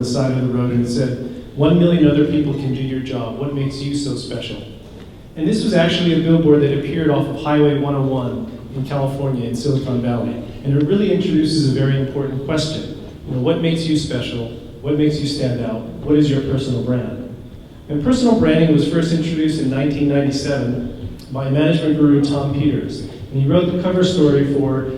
side of the road and it said, 1 million other people can do your job. What makes you so special? And this was actually a billboard that appeared off of Highway 101 in California, in Silicon Valley. And it really introduces a very important question. What makes you special? What makes you stand out? What is your personal brand? And personal branding was first introduced in 1997 by management guru Tom Peters. And he wrote the cover story for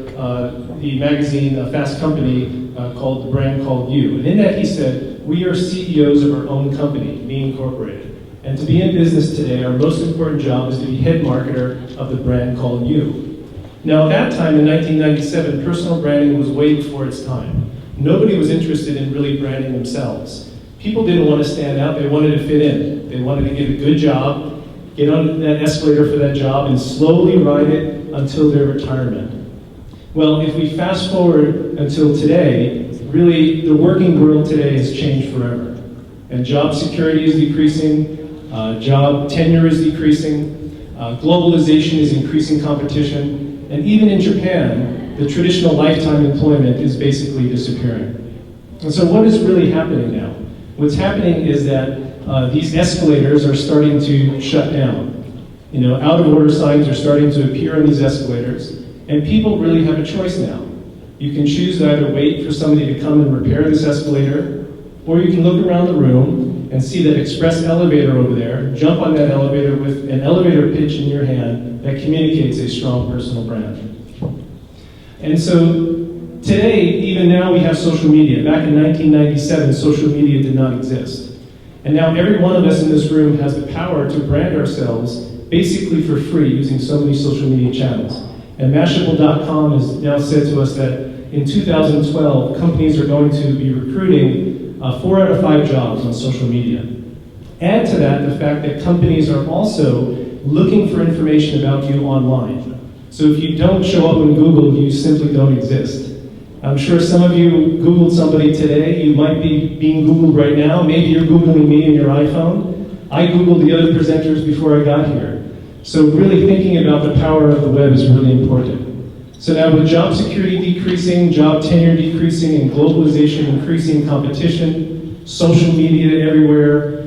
the magazine Fast Company called The Brand Called You. And in that he said, we are CEOs of our own company, Me Incorporated. And to be in business today, our most important job is to be head marketer of the brand called You. Now at that time in 1997, personal branding was way before its time. Nobody was interested in really branding themselves. People didn't want to stand out, they wanted to fit in. They wanted to get a good job, get on that escalator for that job, and slowly ride it until their retirement. Well, if we fast forward until today, really the working world today has changed forever. And job security is decreasing, job tenure is decreasing, globalization is increasing competition, and even in Japan, the traditional lifetime employment is basically disappearing. And so what is really happening now? What's happening is that these escalators are starting to shut down. Out of order signs are starting to appear on these escalators, and people really have a choice now. You can choose to either wait for somebody to come and repair this escalator, or you can look around the room and see that express elevator over there, jump on that elevator with an elevator pitch in your hand that communicates a strong personal brand. And so today, even now, we have social media. Back in 1997, social media did not exist. And now every one of us in this room has the power to brand ourselves basically for free using so many social media channels. And Mashable.com has now said to us that in 2012, companies are going to be recruiting 4 out of 5 jobs on social media. Add to that the fact that companies are also looking for information about you online. So if you don't show up in Google, you simply don't exist. I'm sure some of you Googled somebody today. You might be being Googled right now. Maybe you're Googling me in your iPhone. I Googled the other presenters before I got here. So really thinking about the power of the web is really important. So now with job security decreasing, job tenure decreasing, and globalization increasing competition, social media everywhere,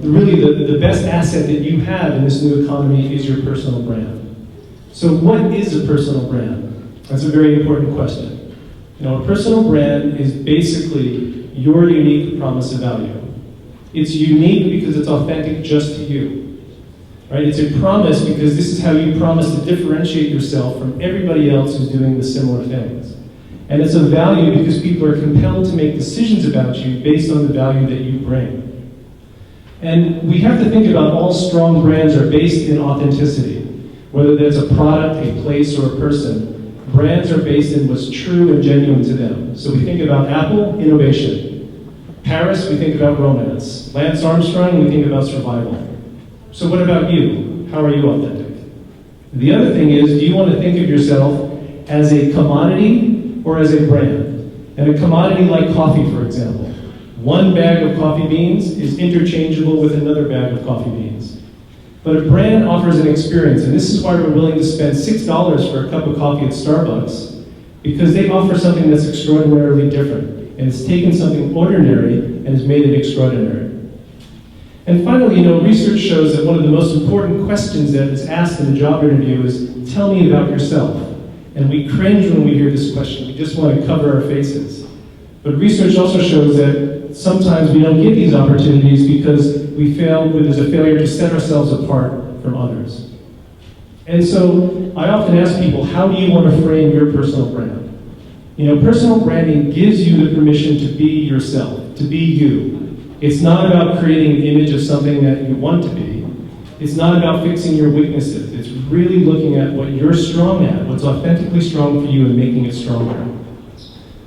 really the best asset that you have in this new economy is your personal brand. So what is a personal brand? That's a very important question. A personal brand is basically your unique promise of value. It's unique because it's authentic just to you. Right? It's a promise because this is how you promise to differentiate yourself from everybody else who's doing the similar things. And it's a value because people are compelled to make decisions about you based on the value that you bring. And we have to think about all strong brands are based in authenticity. Whether that's a product, a place, or a person, brands are based in what's true and genuine to them. So we think about Apple, innovation. Paris, we think about romance. Lance Armstrong, we think about survival. So what about you? How are you authentic? The other thing is, do you want to think of yourself as a commodity or as a brand? And a commodity like coffee, for example. One bag of coffee beans is interchangeable with another bag of coffee beans. But a brand offers an experience, and this is why we're willing to spend $6 for a cup of coffee at Starbucks, because they offer something that's extraordinarily different. And it's taken something ordinary and has made it extraordinary. And finally, research shows that one of the most important questions that is asked in a job interview is, tell me about yourself. And we cringe when we hear this question. We just want to cover our faces. But research also shows that sometimes we don't get these opportunities because there's a failure to set ourselves apart from others. And so I often ask people, how do you want to frame your personal brand? Personal branding gives you the permission to be yourself, to be you. It's not about creating an image of something that you want to be. It's not about fixing your weaknesses. It's really looking at what you're strong at, what's authentically strong for you, and making it stronger.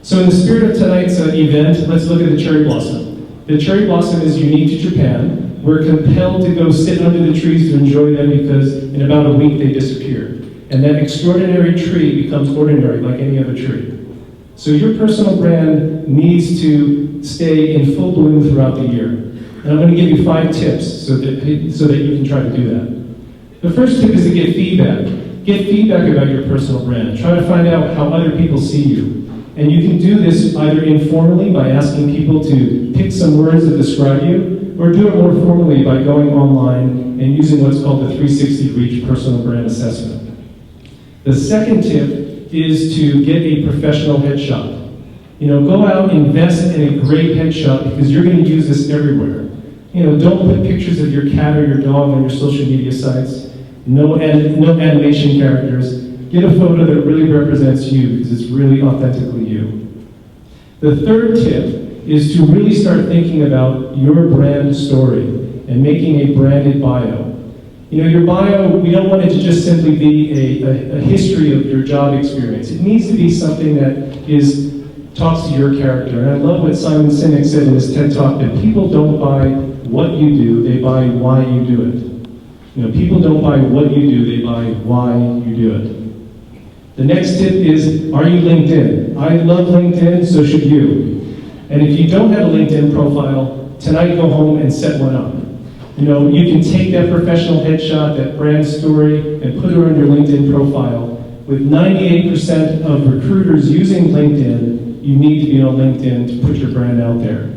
So in the spirit of tonight's event, let's look at the cherry blossom. The cherry blossom is unique to Japan. We're compelled to go sit under the trees to enjoy them because in about a week they disappear. And that extraordinary tree becomes ordinary like any other tree. So your personal brand needs to stay in full bloom throughout the year. And I'm going to give you 5 tips so that you can try to do that. The first tip is to get feedback. Get feedback about your personal brand. Try to find out how other people see you. And you can do this either informally by asking people to pick some words that describe you, or do it more formally by going online and using what's called the 360 Reach Personal Brand Assessment. The second tip is to get a professional headshot. Go out, invest in a great headshot because you're going to use this everywhere. Don't put pictures of your cat or your dog on your social media sites. No animation characters. Get a photo that really represents you because it's really authentically you. The third tip is to really start thinking about your brand story and making a branded bio. Your bio, we don't want it to just simply be a history of your job experience. It needs to be something that talks to your character. And I love what Simon Sinek said in his TED Talk, that people don't buy what you do, they buy why you do it. People don't buy what you do, they buy why you do it. The next tip is, are you LinkedIn? I love LinkedIn, so should you. And if you don't have a LinkedIn profile, tonight go home and set one up. You can take that professional headshot, that brand story, and put it on your LinkedIn profile. With 98% of recruiters using LinkedIn, you need to be on LinkedIn to put your brand out there.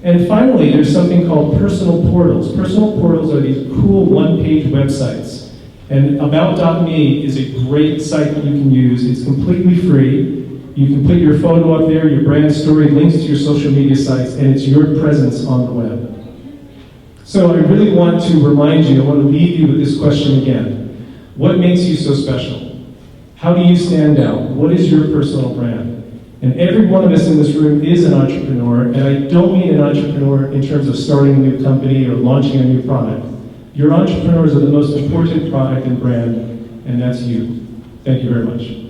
And finally, there's something called personal portals. Personal portals are these cool one-page websites. And About.me is a great site that you can use. It's completely free. You can put your photo up there, your brand story, links to your social media sites, and it's your presence on the web. So I really want to remind you, I want to leave you with this question again. What makes you so special? How do you stand out? What is your personal brand? And every one of us in this room is an entrepreneur, and I don't mean an entrepreneur in terms of starting a new company or launching a new product. Your entrepreneurs are the most important product and brand, and that's you. Thank you very much.